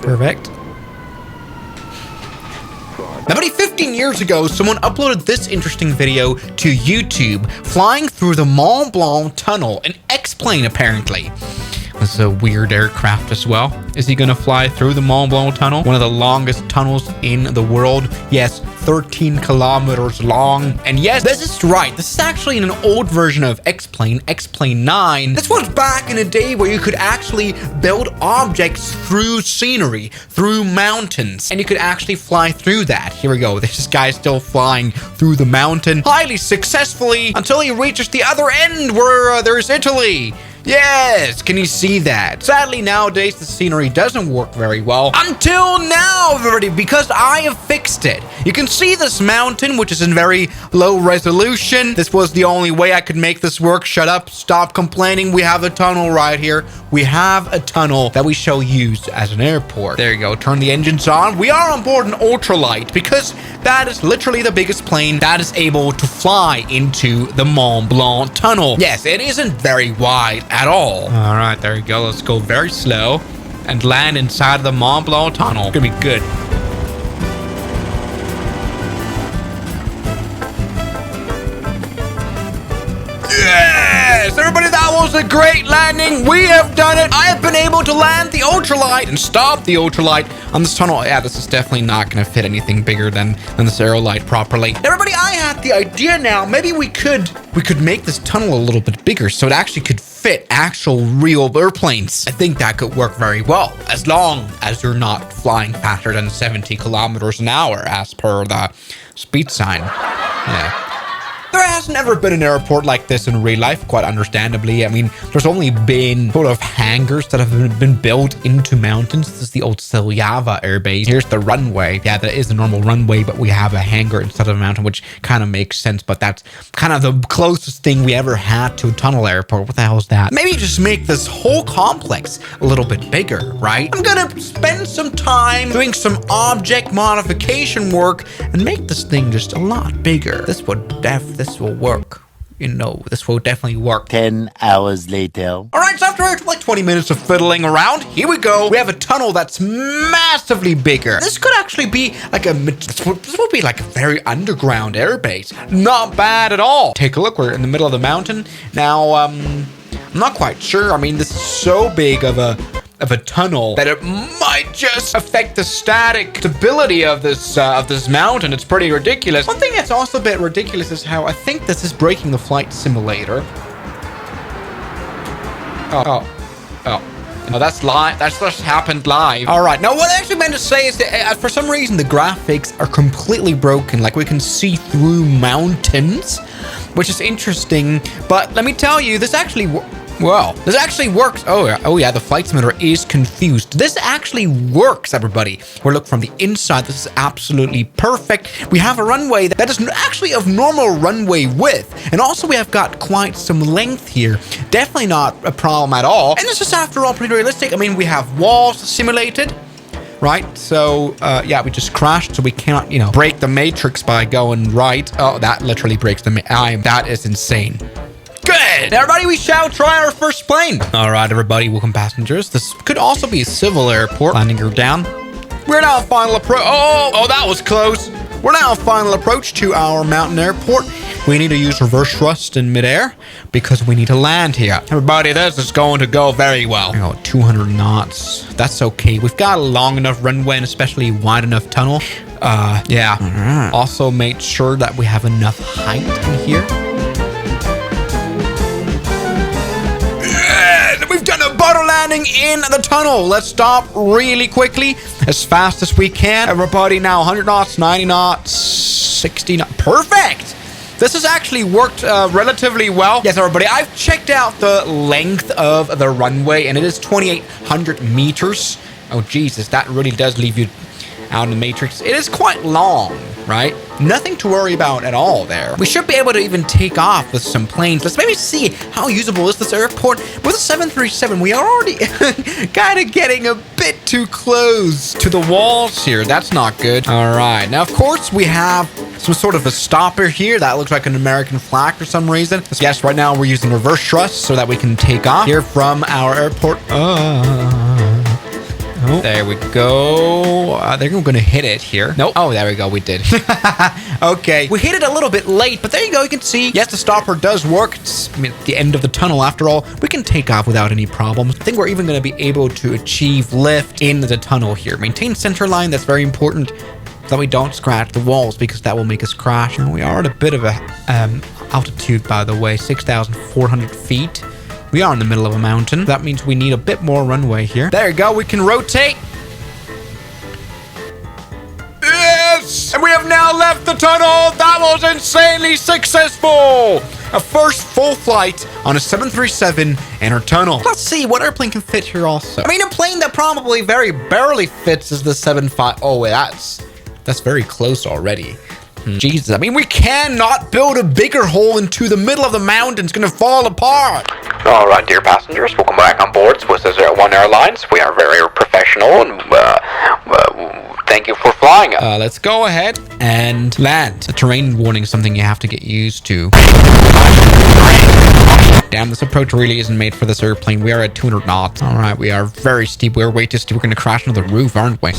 Perfect. Now, about 15 years ago, someone uploaded this interesting video to YouTube, flying through the Mont Blanc tunnel, an X-plane apparently. It's a weird aircraft as well. Is he gonna fly through the Mont Blanc tunnel? One of the longest tunnels in the world. Yes, 13 kilometers long. And yes, this is right. This is actually an old version of X-plane, X-plane 9. This was back in a day where you could actually build objects through scenery, through mountains, and you could actually fly through that. Here we go. This guy's still flying through the mountain highly successfully until he reaches the other end where there's Italy. Yes, can you see that? Sadly, nowadays, the scenery doesn't work very well. Until now, everybody, because I have fixed it. You can see this mountain, which is in very low resolution. This was the only way I could make this work. Shut up, stop complaining. We have a tunnel right here. We have a tunnel that we shall use as an airport. There you go, turn the engines on. We are on board an ultralight because that is literally the biggest plane that is able to fly into the Mont Blanc tunnel. Yes, it isn't very wide at all. All right, there you go. Let's go very slow and land inside of the Mont Blanc tunnel. It's gonna be good. Yes, everybody, that was a great landing. We have done it. I have been able to land the ultralight and stop the ultralight on this tunnel. Yeah, this is definitely not going to fit anything bigger than this aerolight properly. Everybody, I had the idea now. Maybe we could make this tunnel a little bit bigger so it actually could fit actual real airplanes. I think that could work very well, as long as you're not flying faster than 70 kilometers an hour as per the speed sign. Yeah. There has never been an airport like this in real life, quite understandably. I mean, there's only been sort of hangars that have been built into mountains. This is the old Seljava Air Base. Here's the runway. Yeah, that is a normal runway, but we have a hangar instead of a mountain, which kind of makes sense, but that's kind of the closest thing we ever had to a tunnel airport. What the hell is that? Maybe just make this whole complex a little bit bigger, right? I'm gonna spend some time doing some object modification work and make this thing just a lot bigger. This will work. You know, this will definitely work. 10 hours later. All right, so after like 20 minutes of fiddling around, here we go. We have a tunnel that's massively bigger. This could actually be like this would be like a very underground airbase. Not bad at all. Take a look, we're in the middle of the mountain. Now, I'm not quite sure. I mean, this is so big of a tunnel that it might just affect the static stability of this mountain. It's pretty ridiculous. One thing that's also a bit ridiculous is how I think this is breaking the flight simulator. Oh, that's live. That's just happened live. All right. Now, what I actually meant to say is that for some reason, the graphics are completely broken. Like, we can see through mountains, which is interesting. But let me tell you, this actually works. Oh yeah, the flight simulator is confused. This actually works, everybody. We're looking from the inside. This is absolutely perfect. We have a runway that is actually of normal runway width. And also we have got quite some length here. Definitely not a problem at all. And this is, after all, pretty realistic. I mean, we have walls simulated, right? So, yeah, we just crashed, so we cannot, break the matrix by going right. Oh, that literally breaks the that is insane. Good! Now, everybody, we shall try our first plane. All right, everybody, welcome passengers. This could also be a civil airport. Landing her down. We're now final approach. Oh, that was close. We're now final approach to our mountain airport. We need to use reverse thrust in midair because we need to land here. Everybody, this is going to go very well. 200 knots. That's okay. We've got a long enough runway and especially wide enough tunnel. Yeah. Right. Also, make sure that we have enough height in here. Butter landing in the tunnel. Let's stop really quickly, as fast as we can. Everybody, now 100 knots, 90 knots, 60 knots. Perfect. This has actually worked relatively well. Yes, everybody, I've checked out the length of the runway, and it is 2,800 meters. Oh, Jesus, that really does leave you out in the matrix. It is quite long, right? Nothing to worry about at all there. We should be able to even take off with some planes. Let's maybe see how usable is this airport. With a 737, we are already kind of getting a bit too close to the walls here. That's not good. All right. Now, of course, we have some sort of a stopper here. That looks like an American flag for some reason. Yes, right now we're using reverse thrust so that we can take off here from our airport. Oh, there we go. I think we're going to hit it here. Nope. Oh, there we go. We did. Okay. We hit it a little bit late, but there you go. You can see, yes, the stopper does work. It's at the end of the tunnel. After all, we can take off without any problems. I think we're even going to be able to achieve lift in the tunnel here. Maintain center line. That's very important, so that we don't scratch the walls, because that will make us crash. And we are at a bit of a altitude, by the way, 6,400 feet. We are in the middle of a mountain. That means we need a bit more runway here. There you go. We can rotate. Yes! And we have now left the tunnel. That was insanely successful. A first full flight on a 737 in our tunnel. Let's see what airplane can fit here also. I mean, a plane that probably very barely fits is the 75. Oh, wait, that's very close already. Jesus, I mean, we cannot build a bigger hole into the middle of the mountain. It's going to fall apart. All right, dear passengers, welcome back on board Swiss One Airlines. We are very professional, and thank you for flying. Let's go ahead and land. A terrain warning is something you have to get used to. Damn, this approach really isn't made for this airplane. We are at 200 knots. All right, we are very steep. We're way too steep. We're going to crash into the roof, aren't we?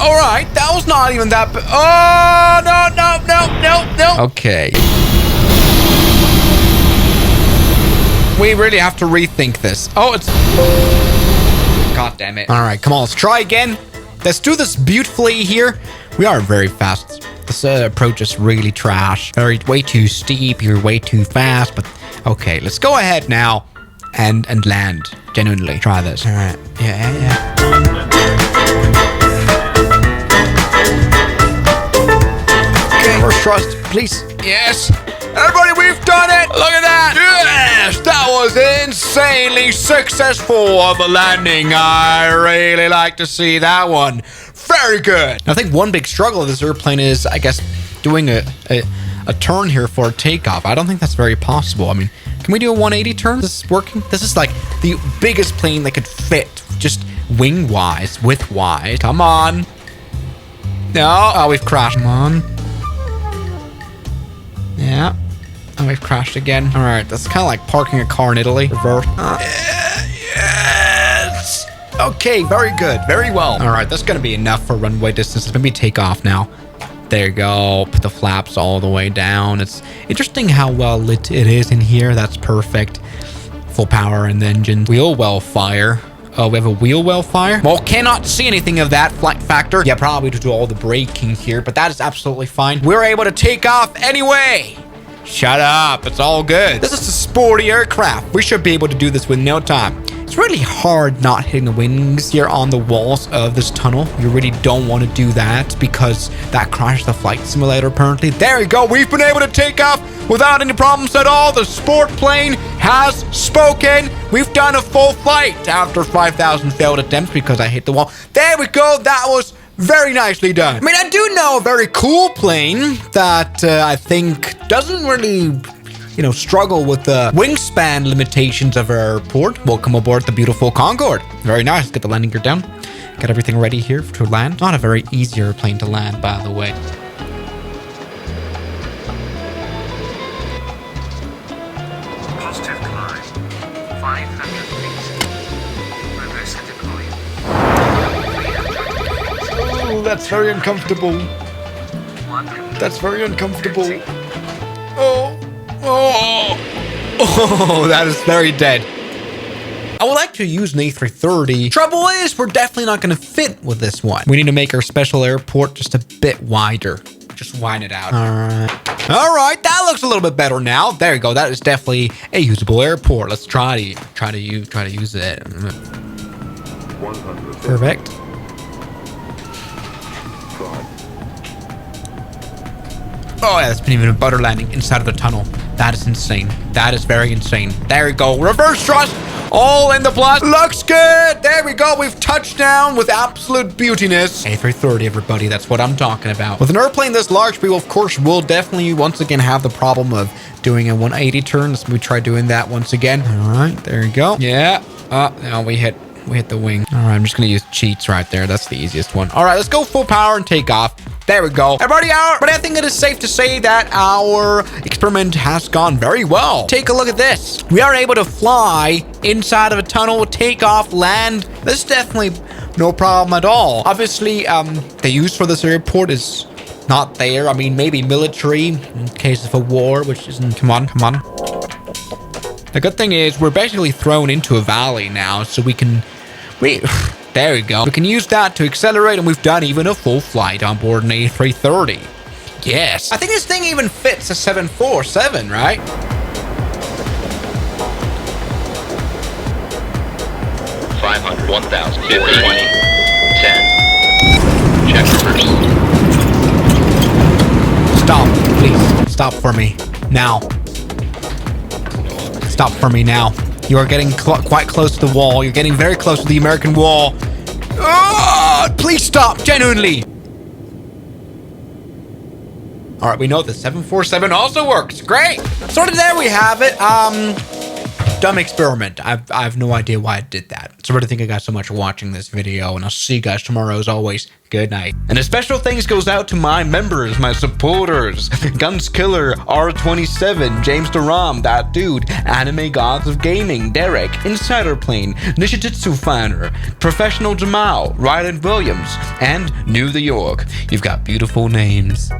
All right, that was not even that. Oh, no. Okay. We really have to rethink this. Oh, it's... God damn it. All right, come on. Let's try again. Let's do this beautifully here. We are very fast. This approach is really trash. Way too steep. You're way too fast. But okay, let's go ahead now and land. Genuinely. Try this. All right. Yeah. Okay, first thrust, please. Yes. Everybody, we've done it! Look at that! Yes! That was insanely successful of a landing. I really like to see that one. Very good. I think one big struggle of this airplane is, I guess, doing a turn here for a takeoff. I don't think that's very possible. I mean, can we do a 180 turn? This is working? This is like the biggest plane that could fit, just wing-wise, width-wise. Come on. No. Oh, we've crashed. Come on. Yeah. Oh, we've crashed again. All right, that's kind of like parking a car in Italy. Reverse. Yes. Okay, very good. Very well. All right, that's going to be enough for runway distance. Maybe take off now. There you go. Put the flaps all the way down. It's interesting how well lit it is in here. That's perfect. Full power in the engine. Wheel well fire. Oh, we have a wheel well fire. Well, cannot see anything of that flight factor. Yeah, probably to do all the braking here, but that is absolutely fine. We're able to take off anyway. Shut up. It's all good. This is a sporty aircraft. We should be able to do this with no time. It's really hard not hitting the wings here on the walls of this tunnel. You really don't want to do that because that crashed the flight simulator apparently. There you go. We've been able to take off without any problems at all. The sport plane has spoken. We've done a full flight after 5,000 failed attempts because I hit the wall. There we go. That was very nicely done. I mean, I do know a very cool plane that I think doesn't really, struggle with the wingspan limitations of our airport. Welcome aboard the beautiful Concorde. Very nice. Get the landing gear down. Get everything ready here to land. Not a very easy airplane to land, by the way. Positive climb. 500 feet. Reverse deploy. Oh, that's very uncomfortable. That's very uncomfortable. Oh, that is very dead. I would like to use an A330. Trouble is, we're definitely not going to fit with this one. We need to make our special airport just a bit wider. Just widen it out. All right, that looks a little bit better now. There you go. That is definitely a usable airport. Let's try to use it. Perfect. Oh, yeah, that's been even a butter landing inside of the tunnel. That is insane. That is very insane. There we go. Reverse thrust. All in the plus. Looks good. There we go. We've touched down with absolute beautiness. A330, everybody. That's what I'm talking about. With an airplane this large, we, of course, will definitely once again have the problem of doing a 180 turn. Let's try doing that once again. All right. There you go. Yeah. Now we hit the wing. All right. I'm just going to use cheats right there. That's the easiest one. All right. Let's go full power and take off. There we go. Everybody out. But I think it is safe to say that our experiment has gone very well. Take a look at this. We are able to fly inside of a tunnel, take off, land. This is definitely no problem at all. Obviously, the use for this airport is not there. I mean, maybe military in case of a war, which isn't... Come on. The good thing is we're basically thrown into a valley now, so we can... There we go. We can use that to accelerate, and we've done even a full flight on board an A330. Yes. I think this thing even fits a 747, right? $500, $1,000, $50, $20, $10. Check reverse. Stop, please. Stop for me. Now. Stop for me now. You are getting quite close to the wall. You're getting very close to the American wall. Please stop, genuinely. All right, we know the 747 also works. Great. So there we have it. Dumb experiment. I have no idea why I did that. So I really think you guys so much for watching this video, and I'll see you guys tomorrow as always. Good night. And a special thanks goes out to my members, my supporters. Guns Killer, R27, James Deram, That Dude, Anime Gods of Gaming, Derek, Insider Plane, Nishijutsu Finer, Professional Jamal, Ryland Williams, and New the York. You've got beautiful names.